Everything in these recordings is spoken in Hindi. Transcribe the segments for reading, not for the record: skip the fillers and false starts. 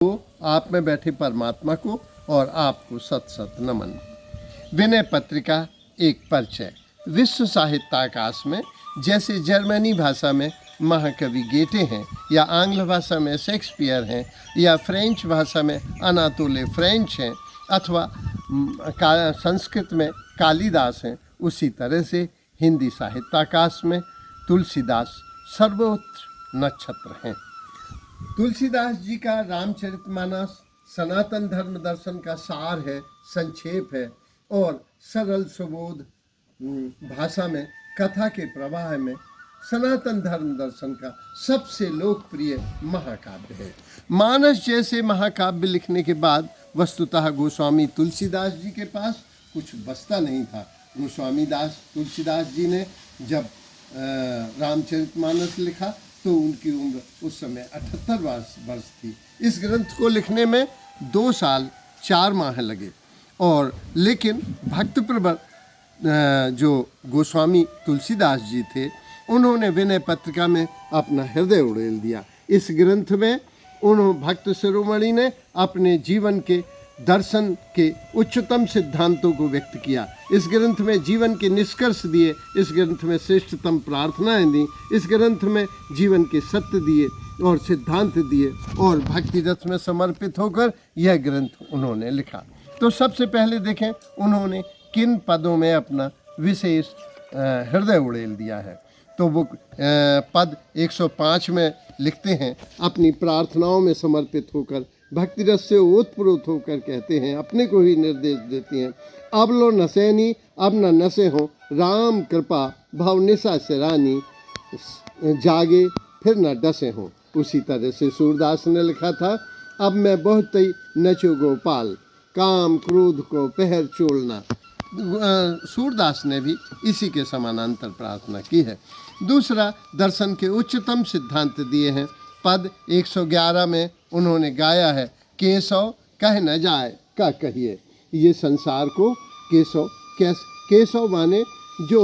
को, आप में बैठे परमात्मा को और आपको सत सत नमन। विनय पत्रिका एक परिचय। विश्व साहित्याकाश में जैसे जर्मनी भाषा में महाकवि गेटे हैं, या आंग्ल भाषा में शेक्सपियर हैं, या फ्रेंच भाषा में अनातोले फ्रेंच हैं, अथवा संस्कृत में कालिदास हैं, उसी तरह से हिंदी साहित्याकाश में तुलसीदास सर्वोच्च नक्षत्र हैं। तुलसीदास जी का रामचरितमानस सनातन धर्म दर्शन का सार है, संक्षेप है और सरल सुबोध भाषा में कथा के प्रवाह में सनातन धर्म दर्शन का सबसे लोकप्रिय महाकाव्य है। मानस जैसे महाकाव्य लिखने के बाद वस्तुतः गोस्वामी तुलसीदास जी के पास कुछ बचता नहीं था। तुलसीदास जी ने जब रामचरितमानस लिखा तो उनकी उम्र उस समय 78 वर्ष थी। इस ग्रंथ को लिखने में 2 साल 4 माह लगे, और लेकिन भक्त प्रवर जो गोस्वामी तुलसीदास जी थे, उन्होंने विनय पत्रिका में अपना हृदय उड़ेल दिया। इस ग्रंथ में भक्त शिरोमणि ने अपने जीवन के दर्शन के उच्चतम सिद्धांतों को व्यक्त किया। इस ग्रंथ में जीवन के निष्कर्ष दिए, इस ग्रंथ में श्रेष्ठतम प्रार्थनाएं दी, इस ग्रंथ में जीवन के सत्य दिए और सिद्धांत दिए, और भक्ति रस में समर्पित होकर यह ग्रंथ उन्होंने लिखा। तो सबसे पहले देखें उन्होंने किन पदों में अपना विशेष हृदय उड़ेल दिया है। तो वो पद 105 में लिखते हैं, अपनी प्रार्थनाओं में समर्पित होकर भक्ति रस से ओतप्रोत होकर कहते हैं, अपने को ही निर्देश देती हैं, अब लो नसैनी अब न नशे हो, राम कृपा भव निशा से रानी, जागे फिर न डसे हो। उसी तरह से सूरदास ने लिखा था, अब मैं बहुत ही नचो गोपाल, काम क्रोध को पहर चोलना। सूरदास ने भी इसी के समानांतर प्रार्थना की है। दूसरा, दर्शन के उच्चतम सिद्धांत दिए हैं। पद 111 में उन्होंने गाया है, केशव कह न जाए का कहिए। ये संसार को केशव माने जो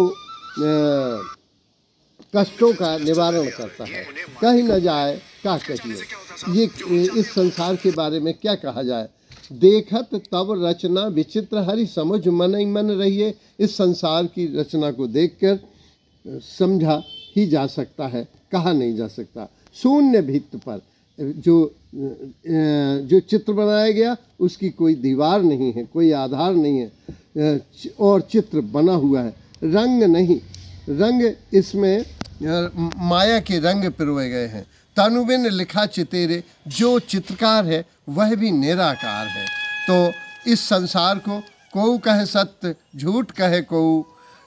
कष्टों का निवारण करता है, कह न जाए का कहिए। ये इस संसार के बारे में क्या कहा जाए। देखत तब रचना विचित्र हरि, समझ मन ही मन रहिए। इस संसार की रचना को देखकर समझा ही जा सकता है, कहा नहीं जा सकता। शून्य भित्त पर जो चित्र बनाया गया, उसकी कोई दीवार नहीं है, कोई आधार नहीं है, और चित्र बना हुआ है, रंग नहीं। रंग इसमें माया के रंग पिरोए गए हैं। तनुबिन लिखा चितेरे, जो चित्रकार है वह भी निराकार है। तो इस संसार को कोऊ कहे सत्य, झूठ कहे कोऊ,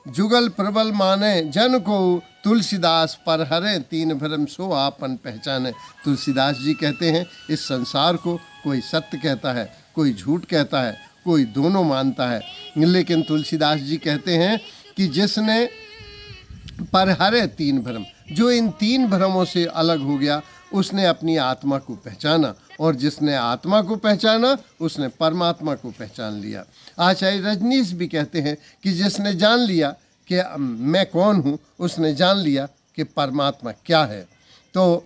जुगल प्रबल माने जन को, तुलसीदास पर हरे तीन भ्रम सो आपन पहचाने। तुलसीदास जी कहते हैं, इस संसार को कोई सत्य कहता है, कोई झूठ कहता है, कोई दोनों मानता है, लेकिन तुलसीदास जी कहते हैं कि जिसने पर हरे 3 भ्रम, जो इन 3 भ्रमों से अलग हो गया, उसने अपनी आत्मा को पहचाना, और जिसने आत्मा को पहचाना उसने परमात्मा को पहचान लिया। आचार्य रजनीश भी कहते हैं कि जिसने जान लिया कि मैं कौन हूँ, उसने जान लिया कि परमात्मा क्या है। तो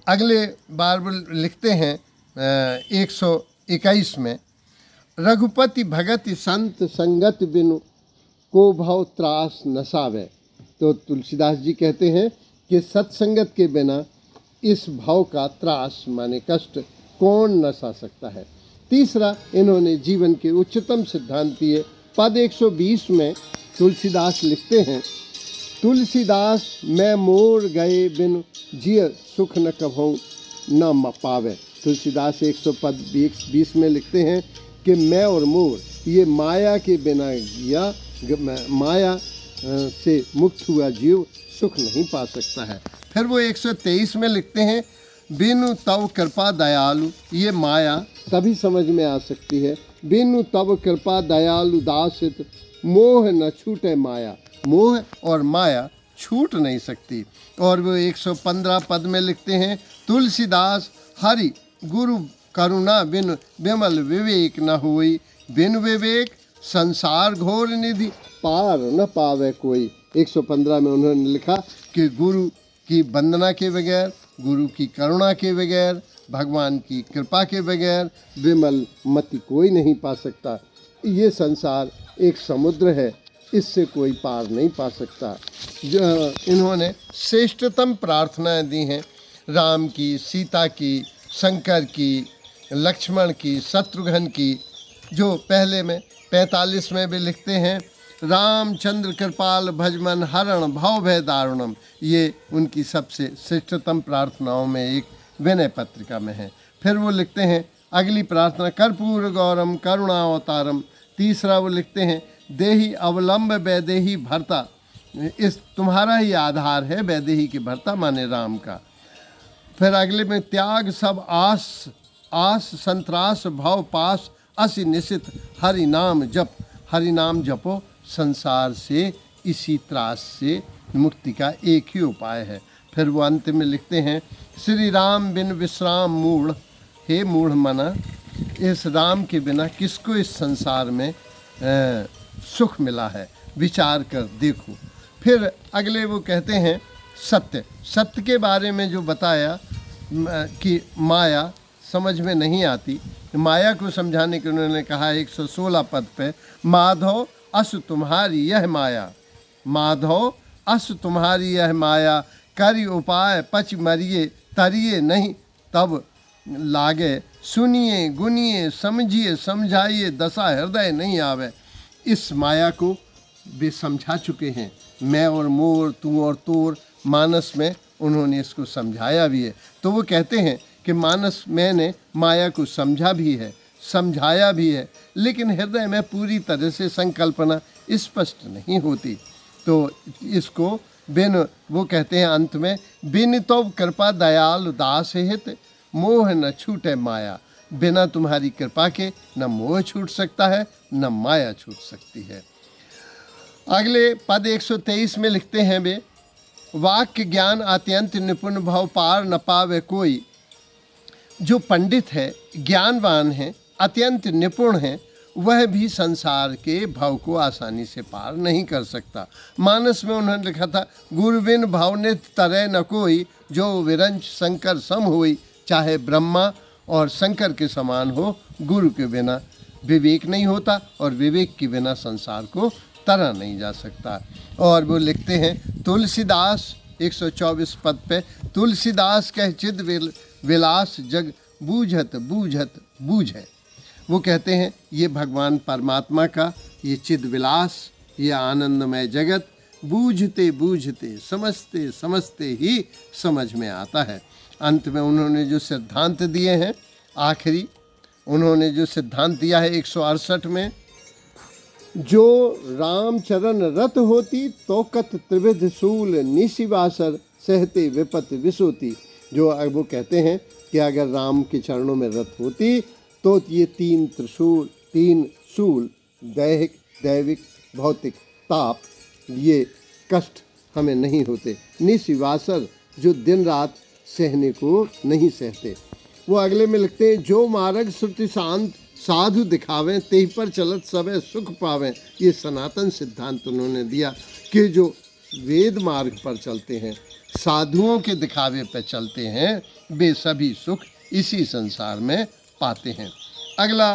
अगले बार लिखते हैं 121 में, रघुपति भगति संत संगत बिनु को भव त्रास नसावे। तो तुलसीदास जी कहते हैं कि सत्संगत के बिना इस भाव का त्रास माने कष्ट कौन नसा सकता है। तीसरा, इन्होंने जीवन के उच्चतम सिद्धांत दिए। पद 120 में तुलसीदास लिखते हैं, तुलसीदास मैं मोर गए बिन जिय सुख न कभौ न पावे। तुलसीदास 120 में लिखते हैं कि मैं और मोर, ये माया के बिना या माया से मुक्त हुआ जीव सुख नहीं पा सकता है। फिर वो 123 में लिखते हैं, बिनु तव कृपा दयालु, ये माया तभी समझ में आ सकती है, बिनु तव कृपा दयालु दासित, मोह न छूटे माया। मोह और माया छूट नहीं सकती। और वो 115 पद में लिखते हैं, तुलसीदास हरि गुरु करुणा बिन विमल विवेक न होई, बिन विवेक संसार घोर निधि, पार न पावे कोई। 115 में उन्होंने लिखा कि गुरु की वंदना के बगैर, गुरु की करुणा के बगैर, भगवान की कृपा के बगैर विमल मति कोई नहीं पा सकता। ये संसार एक समुद्र है, इससे कोई पार नहीं पा सकता। जो इन्होंने श्रेष्ठतम प्रार्थनाएं दी हैं, राम की, सीता की, शंकर की, लक्ष्मण की, शत्रुघ्न की, जो पहले में 45 में भी लिखते हैं, रामचंद्र कृपाल भजमन हरण भव भय दारुणम। ये उनकी सबसे श्रेष्ठतम प्रार्थनाओं में एक विनय पत्रिका में है। फिर वो लिखते हैं अगली प्रार्थना, कर्पूर गौरम करुणावतारम। तीसरा वो लिखते हैं, देही अवलंब वैदेही भरता। इस तुम्हारा ही आधार है वैदेही के भरता माने राम का। फिर अगले में, त्याग सब आस आस संत्रास भव पास असि निशित हरि नाम जप। हरि नाम जपो, संसार से इसी त्रास से मुक्ति का एक ही उपाय है। फिर वो अंत में लिखते हैं, श्री राम बिन विश्राम मूढ़। हे मूढ़ मना, इस राम के बिना किसको इस संसार में सुख मिला है, विचार कर देखो। फिर अगले वो कहते हैं, सत्य। सत्य के बारे में जो बताया कि माया समझ में नहीं आती, माया को समझाने के उन्होंने कहा 116 पद पे, माधव अस तुम्हारी यह माया, माधव अस तुम्हारी यह माया, करी उपाय पच मरिए तरिए नहीं तब लागे, सुनिए गुनिए समझिए समझाइए दशा हृदय नहीं आवे। इस माया को वे समझा चुके हैं, मैं और मोर, तू और तोर, मानस में उन्होंने इसको समझाया भी है। तो वो कहते हैं कि मानस मैंने माया को समझा भी है, समझाया भी है, लेकिन हृदय में पूरी तरह से संकल्पना स्पष्ट नहीं होती। तो इसको बिन, वो कहते हैं अंत में, बिन तो कृपा दयालु दास हित, मोह न छूटे माया। बिना तुम्हारी कृपा के न मोह छूट सकता है, न माया छूट सकती है। अगले पद 123 में लिखते हैं वे, वाक्य ज्ञान अत्यंत निपुण भव पार न पावे कोई। जो पंडित है, ज्ञानवान है, अत्यंत निपुण है, वह भी संसार के भव को आसानी से पार नहीं कर सकता। मानस में उन्होंने लिखा था, गुरु बिन भव नित तरह न कोई, जो विरंच शंकर सम होई। चाहे ब्रह्मा और शंकर के समान हो, गुरु के बिना विवेक नहीं होता और विवेक के बिना संसार को तरा नहीं जा सकता। और वो लिखते हैं, तुलसीदास 124 पद पे, तुलसीदास कह चिद विलास जग बूझत बूझत बूझे। वो कहते हैं ये भगवान परमात्मा का ये चिद विलास, ये आनंदमय जगत बूझते बूझते समझते समझते ही समझ में आता है। अंत में उन्होंने जो सिद्धांत दिए हैं, आखिरी उन्होंने जो सिद्धांत दिया है 168 में, जो रामचरण रत होती तो कत त्रिविध शूल निशिवासर सहते विपत विसोती। जो वो कहते हैं कि अगर राम के चरणों में रत होती तो ये 3 त्रिशूल, 3 शूल, दैहिक, दैविक, भौतिक ताप, ये कष्ट हमें नहीं होते। निशिवासर, जो दिन रात सहने को नहीं सहते। वो अगले में लिखते हैं, जो मार्ग श्रुति शांत साधु दिखावें, तेहि पर चलत सबे सुख पावें। ये सनातन सिद्धांत उन्होंने दिया कि जो वेद मार्ग पर चलते हैं, साधुओं के दिखावे पर चलते हैं, वे सभी सुख इसी संसार में पाते हैं। अगला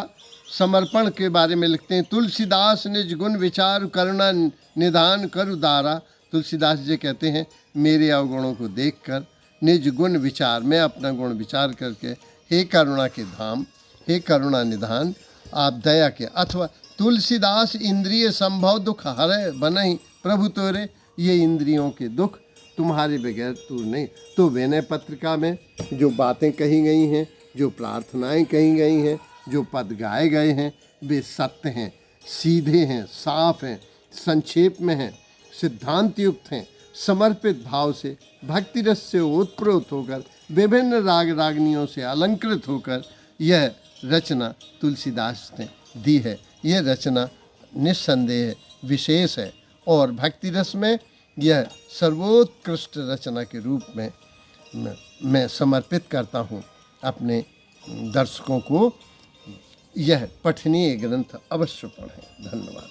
समर्पण के बारे में लिखते हैं, तुलसीदास निज गुण विचार करुणा निधान करु दारा। तुलसीदास जी कहते हैं, मेरे अवगुणों को देखकर निज गुण विचार, मैं अपना गुण विचार करके, हे करुणा के धाम, हे करुणा निधान, आप दया के, अथवा तुलसीदास इंद्रिय संभव दुख हरे बनहि प्रभु तोरे। ये इंद्रियों के दुख तुम्हारे बगैर दूर नहीं। तो विनय पत्रिका में जो बातें कही गई हैं, जो प्रार्थनाएं कही गई हैं, जो पद गाए गए हैं, वे सत्य हैं, सीधे हैं, साफ हैं, संक्षेप में हैं, सिद्धांत युक्त हैं, समर्पित भाव से, भक्ति रस से ओतप्रोत होकर, विभिन्न राग रागनियों से अलंकृत होकर यह रचना तुलसीदास ने दी है। यह रचना निस्संदेह विशेष है और भक्ति रस में यह सर्वोत्कृष्ट रचना के रूप में मैं समर्पित करता हूँ अपने दर्शकों को। यह पठनीय ग्रंथ अवश्य पढ़ें। धन्यवाद।